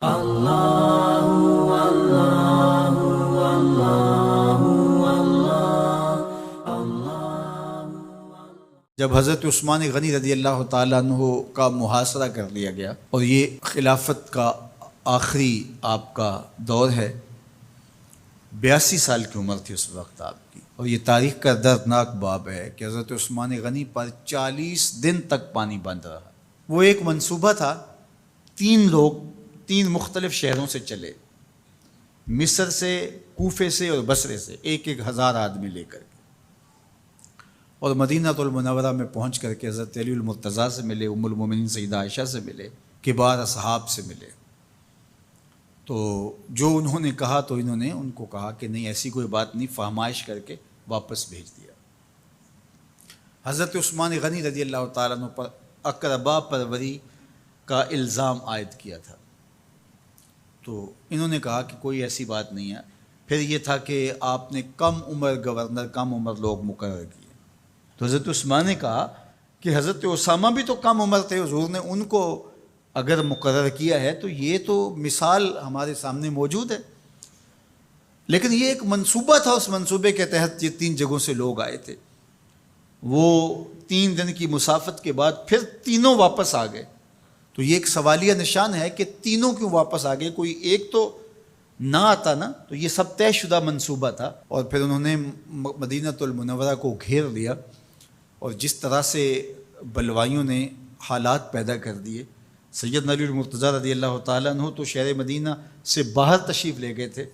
جب حضرت عثمان غنی رضی اللہ تعالیٰ عنہ کا محاصرہ کر لیا گیا اور یہ خلافت کا آخری آپ کا دور ہے، 82 سال کی عمر تھی اس وقت آپ کی، اور یہ تاریخ کا دردناک باب ہے کہ حضرت عثمان غنی پر 40 دن تک پانی بند رہا۔ وہ ایک منصوبہ تھا، 3 لوگ 3 مختلف شہروں سے چلے، مصر سے، کوفے سے اور بصرے سے، 1000 آدمی لے کر کے، اور مدینہ المنورہ میں پہنچ کر کے حضرت علی المرتضیٰ سے ملے، ام المومنین سیدہ عائشہ سے ملے، کبار اصحاب سے ملے۔ تو جو انہوں نے کہا تو انہوں نے ان کو کہا کہ نہیں، ایسی کوئی بات نہیں، فہمائش کر کے واپس بھیج دیا۔ حضرت عثمان غنی رضی اللہ تعالیٰ عنہ پر اقربا پروری کا الزام عائد کیا تھا، تو انہوں نے کہا کہ کوئی ایسی بات نہیں ہے۔ پھر یہ تھا کہ آپ نے کم عمر گورنر، کم عمر لوگ مقرر کیے، تو حضرت عثمان نے کہا کہ حضرت اسامہ بھی تو کم عمر تھے، حضور نے ان کو اگر مقرر کیا ہے تو یہ تو مثال ہمارے سامنے موجود ہے۔ لیکن یہ ایک منصوبہ تھا، اس منصوبے کے تحت یہ 3 جگہوں سے لوگ آئے تھے۔ وہ 3 دن کی مسافت کے بعد پھر تینوں واپس آ گئے، تو یہ ایک سوالیہ نشان ہے کہ تینوں کیوں واپس آ گئے، کوئی ایک تو نہ آتا نا۔ تو یہ سب طے شدہ منصوبہ تھا، اور پھر انہوں نے مدینہ المنورہ کو گھیر لیا، اور جس طرح سے بلوائیوں نے حالات پیدا کر دیے۔ سید علی المرتضیٰ رضی اللہ تعالیٰ عنہ تو شہر مدینہ سے باہر تشریف لے گئے تھے،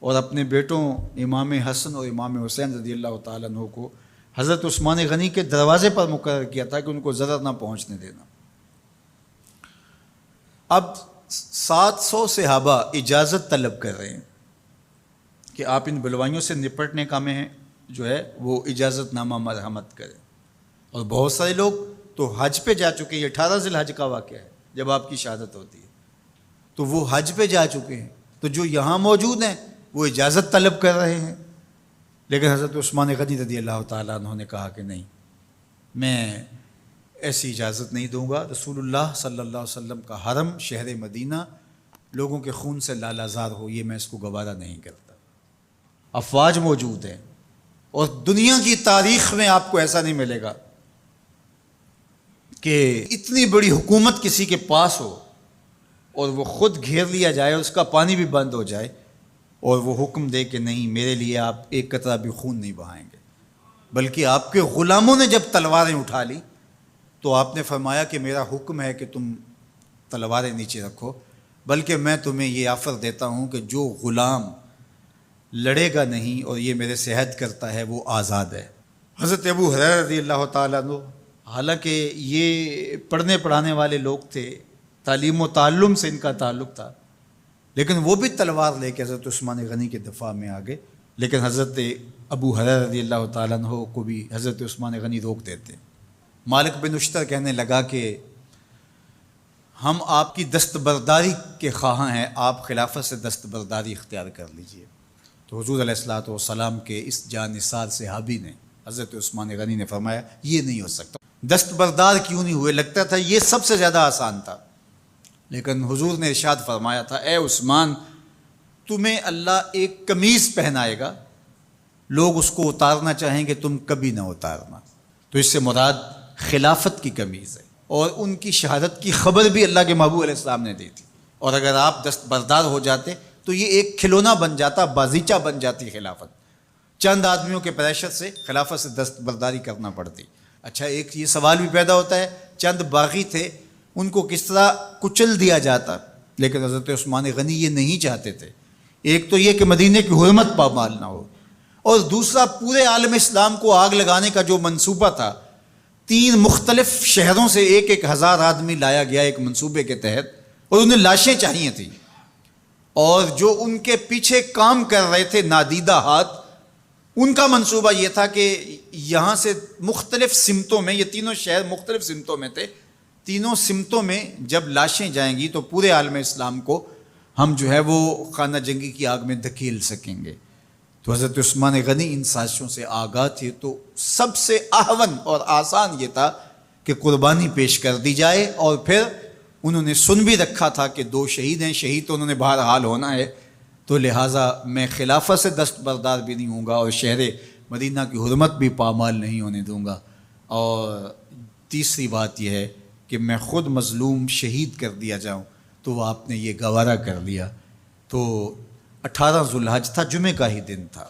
اور اپنے بیٹوں امام حسن اور امام حسین رضی اللہ تعالیٰ عنہ کو حضرت عثمان غنی کے دروازے پر مقرر کیا تھا کہ ان کو ضرر نہ پہنچنے دینا۔ اب 700 صحابہ اجازت طلب کر رہے ہیں کہ آپ ان بلوائیوں سے نپٹنے کا میں جو ہے وہ اجازت نامہ مرحمت کریں، اور بہت سارے لوگ تو حج پہ جا چکے ہیں۔ 18 ذی الحج کا واقعہ ہے جب آپ کی شہادت ہوتی ہے، تو وہ حج پہ جا چکے ہیں، تو جو یہاں موجود ہیں وہ اجازت طلب کر رہے ہیں۔ لیکن حضرت عثمان غنی رضی اللہ تعالیٰ عنہ نے کہا کہ نہیں، میں ایسی اجازت نہیں دوں گا۔ رسول اللہ صلی اللہ علیہ وسلم کا حرم شہر مدینہ لوگوں کے خون سے لالازار ہو، یہ میں اس کو گوارا نہیں کرتا۔ افواج موجود ہیں، اور دنیا کی تاریخ میں آپ کو ایسا نہیں ملے گا کہ اتنی بڑی حکومت کسی کے پاس ہو اور وہ خود گھیر لیا جائے، اس کا پانی بھی بند ہو جائے، اور وہ حکم دے کہ نہیں، میرے لیے آپ ایک قطرہ بھی خون نہیں بہائیں گے۔ بلکہ آپ کے غلاموں نے جب تلواریں اٹھا لی تو آپ نے فرمایا کہ میرا حکم ہے کہ تم تلواریں نیچے رکھو، بلکہ میں تمہیں یہ آفر دیتا ہوں کہ جو غلام لڑے گا نہیں اور یہ میرے سے عہد کرتا ہے وہ آزاد ہے۔ حضرت ابو ہریرہ رضی اللہ تعالیٰ عنہ، حالانکہ یہ پڑھنے پڑھانے والے لوگ تھے، تعلیم و تعلم سے ان کا تعلق تھا، لیکن وہ بھی تلوار لے کے حضرت عثمان غنی کے دفاع میں آ گئے۔ لیکن حضرت ابو ہریرہ رضی اللہ تعالیٰ عنہ کو بھی حضرت عثمان غنی روک دیتے۔ مالک بن اشتر کہنے لگا کہ ہم آپ کی دستبرداری کے خواہاں ہیں، آپ خلافت سے دستبرداری اختیار کر لیجئے۔ تو حضور علیہ الصلوۃ والسلام کے اس جانثار صحابی نے، حضرت عثمان غنی نے فرمایا یہ نہیں ہو سکتا۔ دستبردار کیوں نہیں ہوئے؟ لگتا تھا یہ سب سے زیادہ آسان تھا، لیکن حضور نے ارشاد فرمایا تھا، اے عثمان، تمہیں اللہ ایک قمیض پہنائے گا، لوگ اس کو اتارنا چاہیں گے، تم کبھی نہ اتارنا۔ تو اس سے مراد خلافت کی قمیض ہے، اور ان کی شہادت کی خبر بھی اللہ کے محبوب علیہ السلام نے دی تھی، اور اگر آپ دستبردار ہو جاتے تو یہ ایک کھلونا بن جاتا، بازیچہ بن جاتی خلافت۔ چند آدمیوں کے پریشر سے خلافت سے دستبرداری کرنا پڑتی۔ اچھا، ایک یہ سوال بھی پیدا ہوتا ہے، چند باغی تھے، ان کو کس طرح کچل دیا جاتا؟ لیکن حضرت عثمان غنی یہ نہیں چاہتے تھے۔ ایک تو یہ کہ مدینے کی حرمت پامال نہ ہو، اور دوسرا پورے عالم اسلام کو آگ لگانے کا جو منصوبہ تھا، 3 مختلف شہروں سے 1000 آدمی لایا گیا ایک منصوبے کے تحت، اور انہیں لاشیں چاہیے تھیں، اور جو ان کے پیچھے کام کر رہے تھے نادیدہ ہاتھ، ان کا منصوبہ یہ تھا کہ یہاں سے مختلف سمتوں میں، یہ تینوں شہر مختلف سمتوں میں تھے، تینوں سمتوں میں جب لاشیں جائیں گی تو پورے عالم اسلام کو ہم جو ہے وہ خانہ جنگی کی آگ میں دھکیل سکیں گے۔ تو حضرت عثمان غنی ان سازشوں سے آگاہ تھے، تو سب سے اہون اور آسان یہ تھا کہ قربانی پیش کر دی جائے، اور پھر انہوں نے سن بھی رکھا تھا کہ 2 شہید ہیں، شہید تو انہوں نے بہرحال ہونا ہے، تو لہٰذا میں خلافت سے دستبردار بھی نہیں ہوں گا اور شہر مدینہ کی حرمت بھی پامال نہیں ہونے دوں گا۔ اور تیسری بات یہ ہے کہ میں خود مظلوم شہید کر دیا جاؤں، تو وہ آپ نے یہ گوارہ کر لیا۔ تو 18 ذوالحج تھا، جمعہ کا ہی دن تھا،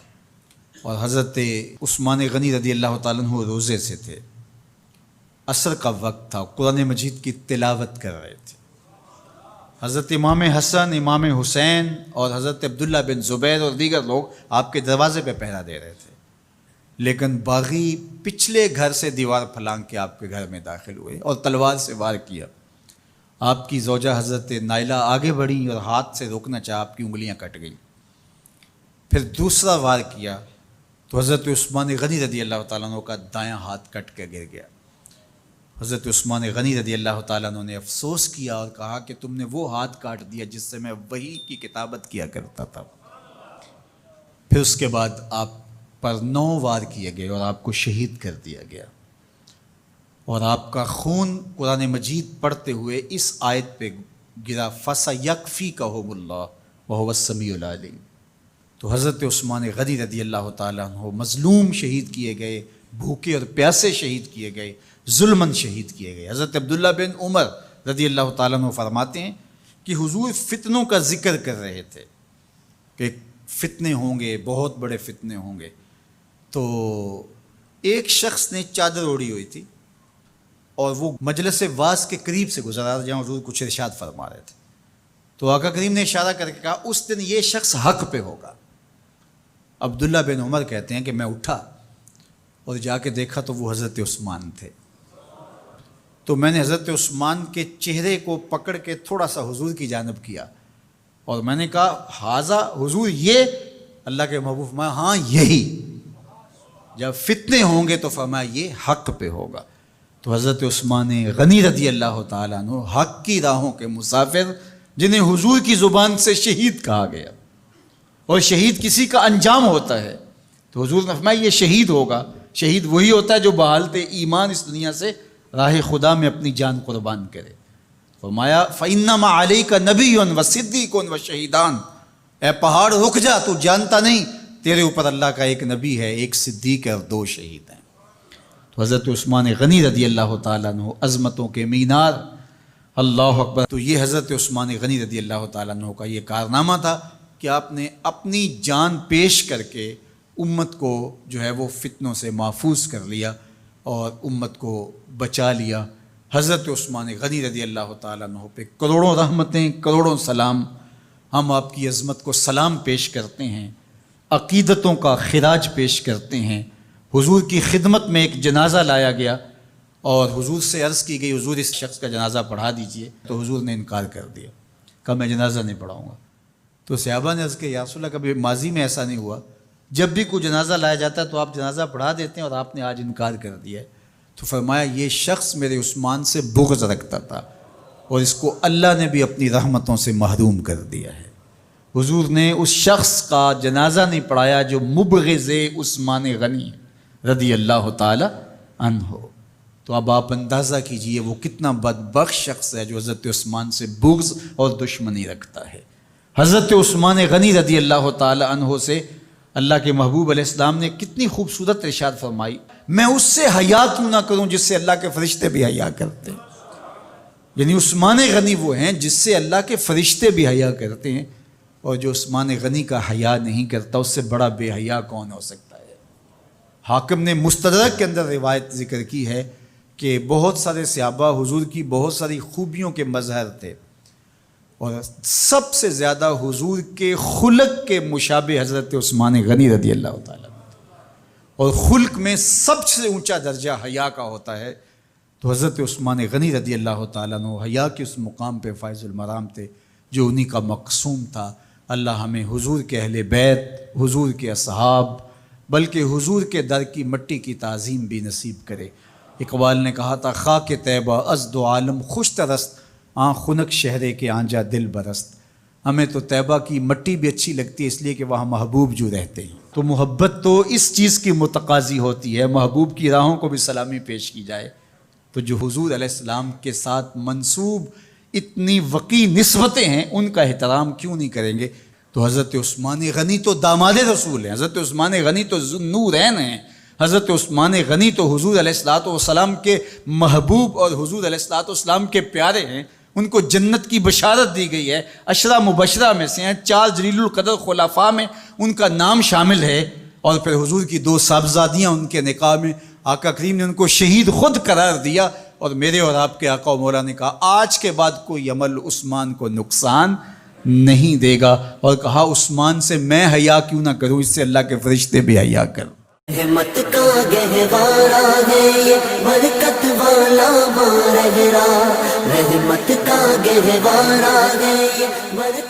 اور حضرت عثمان غنی رضی اللہ تعالیٰ عنہ روزے سے تھے، عصر کا وقت تھا، قرآن مجید کی تلاوت کر رہے تھے۔ حضرت امام حسن، امام حسین اور حضرت عبداللہ بن زبیر اور دیگر لوگ آپ کے دروازے پہ پہرا دے رہے تھے، لیکن باغی پچھلے گھر سے دیوار پھلانگ کے آپ کے گھر میں داخل ہوئے اور تلوار سے وار کیا۔ آپ کی زوجہ حضرت نائلہ آگے بڑھی اور ہاتھ سے روکنا چاہا، آپ کی انگلیاں کٹ گئیں۔ پھر دوسرا وار کیا تو حضرت عثمان غنی رضی اللہ تعالیٰ عنہ کا دایاں ہاتھ کٹ کے گر گیا۔ حضرت عثمان غنی رضی اللہ تعالیٰ عنہ نے افسوس کیا اور کہا کہ تم نے وہ ہاتھ کاٹ دیا جس سے میں وحی کی کتابت کیا کرتا تھا۔ پھر اس کے بعد آپ پر 9 وار کیے گئے اور آپ کو شہید کر دیا گیا، اور آپ کا خون قرآن مجید پڑھتے ہوئے اس آیت پہ گرا، فَسَيَكْفِيكَهُمُ اللَّهُ وَهُوَ السَّمِيعُ الْعَلِيمُ۔ تو حضرت عثمان غنی رضی اللہ تعالیٰ عنہ مظلوم شہید کیے گئے، بھوکے اور پیاسے شہید کیے گئے، ظلماً شہید کیے گئے۔ حضرت عبداللہ بن عمر رضی اللہ تعالیٰ عنہ فرماتے ہیں کہ حضور فتنوں کا ذکر کر رہے تھے کہ فتنے ہوں گے، بہت بڑے فتنے ہوں گے، تو ایک شخص نے چادر اوڑھی ہوئی تھی اور وہ مجلس واعظ کے قریب سے گزرا جہاں حضور کچھ ارشاد فرما رہے تھے، تو آقا کریم نے اشارہ کر کے کہا اس دن یہ شخص حق پہ ہوگا۔ عبداللہ بن عمر کہتے ہیں کہ میں اٹھا اور جا کے دیکھا تو وہ حضرت عثمان تھے، تو میں نے حضرت عثمان کے چہرے کو پکڑ کے تھوڑا سا حضور کی جانب کیا اور میں نے کہا حاضہ حضور، یہ اللہ کے محبوب فرمایا ہاں یہی، جب فتنے ہوں گے تو فرمایا یہ حق پہ ہوگا۔ تو حضرت عثمان غنی رضی اللہ تعالیٰ عنہ حق کی راہوں کے مسافر، جنہیں حضور کی زبان سے شہید کہا گیا، اور شہید کسی کا انجام ہوتا ہے، تو حضور نے فرمایا یہ شہید ہوگا۔ شہید وہی ہوتا ہے جو بحالت ایمان اس دنیا سے راہ خدا میں اپنی جان قربان کرے۔ فرمایا فَإِنَّمَا عَلَيْكَ نَبِيٌّ وَصِدِّيقٌ وَشَهِيدَانِ، اے پہاڑ رک جا، تو جانتا نہیں تیرے اوپر اللہ کا ایک نبی ہے، ایک صدیق ہے اور 2 شہید ہیں۔ تو حضرت عثمان غنی رضی اللہ تعالیٰ عنہ عظمتوں کے مینار، اللہ اکبر۔ تو یہ حضرت عثمان غنی رضی اللہ تعالیٰ عنہ کا یہ کارنامہ تھا کہ آپ نے اپنی جان پیش کر کے امت کو جو ہے وہ فتنوں سے محفوظ کر لیا اور امت کو بچا لیا۔ حضرت عثمان غنی رضی اللہ تعالیٰ عنہ پہ کروڑوں رحمتیں، کروڑوں سلام۔ ہم آپ کی عظمت کو سلام پیش کرتے ہیں، عقیدتوں کا خراج پیش کرتے ہیں۔ حضور کی خدمت میں ایک جنازہ لایا گیا اور حضور سے عرض کی گئی حضور اس شخص کا جنازہ پڑھا دیجئے، تو حضور نے انکار کر دیا، کہا میں جنازہ نہیں پڑھاؤں گا۔ تو صحابہ نے عرض کیا یا رسول اللہ، کبھی ماضی میں ایسا نہیں ہوا، جب بھی کوئی جنازہ لایا جاتا ہے تو آپ جنازہ پڑھا دیتے ہیں اور آپ نے آج انکار کر دیا ہے؟ تو فرمایا یہ شخص میرے عثمان سے بغض رکھتا تھا اور اس کو اللہ نے بھی اپنی رحمتوں سے محروم کر دیا ہے۔ حضور نے اس شخص کا جنازہ نہیں پڑھایا جو مبغض عثمان غنی رضی اللہ تعالی عنہ۔ تو اب آپ اندازہ کیجئے وہ کتنا بدبخت شخص ہے جو حضرت عثمان سے بغض اور دشمنی رکھتا ہے۔ حضرت عثمان غنی رضی اللہ تعالی عنہ سے اللہ کے محبوب علیہ السلام نے کتنی خوبصورت ارشاد فرمائی، میں اس سے حیا کیوں نہ کروں جس سے اللہ کے فرشتے بھی حیا کرتے ہیں۔ یعنی عثمان غنی وہ ہیں جس سے اللہ کے فرشتے بھی حیا کرتے ہیں، اور جو عثمان غنی کا حیا نہیں کرتا اس سے بڑا بے حیا کون ہو سکتا ہے۔ حاکم نے مستدرک کے اندر روایت ذکر کی ہے کہ بہت سارے صحابہ حضور کی بہت ساری خوبیوں کے مظہر تھے، اور سب سے زیادہ حضور کے خلق کے مشابہ حضرت عثمان غنی رضی اللہ تعالیٰ، اور خلق میں سب سے اونچا درجہ حیا کا ہوتا ہے۔ تو حضرت عثمان غنی رضی اللہ تعالیٰ عنہ حیا کے اس مقام پہ فائز المرام تھے جو انہی کا مقصوم تھا۔ اللہ ہمیں حضور کے اہل بیت، حضور کے اصحاب، بلکہ حضور کے در کی مٹی کی تعظیم بھی نصیب کرے۔ اقبال نے کہا تھا خاک طیبہ از دو عالم خوش ترست، آن خنک شہرے کے آنجا دل برست۔ ہمیں تو طیبہ کی مٹی بھی اچھی لگتی ہے اس لیے کہ وہاں محبوب جو رہتے ہیں، تو محبت تو اس چیز کی متقاضی ہوتی ہے، محبوب کی راہوں کو بھی سلامی پیش کی جائے۔ تو جو حضور علیہ السلام کے ساتھ منسوب اتنی وقی نسبتیں ہیں، ان کا احترام کیوں نہیں کریں گے؟ تو حضرت عثمان غنی تو داماد رسول ہیں، حضرت عثمان غنی تو ذوالنورین ہیں، حضرت عثمان غنی تو حضور علیہ الصلوۃ والسلام کے محبوب اور حضور علیہ الصلوۃ والسلام کے پیارے ہیں، ان کو جنت کی بشارت دی گئی ہے، عشرہ مبشرہ میں سے ہیں، 4 جلیل القدر خلفاء میں ان کا نام شامل ہے، اور پھر حضور کی 2 صاحبزادیاں ان کے نکاح میں آقا کریم نے ان کو شہید خود قرار دیا، اور میرے اور آپ کے آقا و مولا نے کہا آج کے بعد کوئی عمل عثمان کو نقصان نہیں دے گا، اور کہا عثمان سے میں حیا کیوں نہ کروں، اس سے اللہ کے فرشتے بھی حیا کریں۔ رحمت کا گہوارہ ہے یہ برکت والا ماہ رحمت کا گہوارہ ہے یہ برکت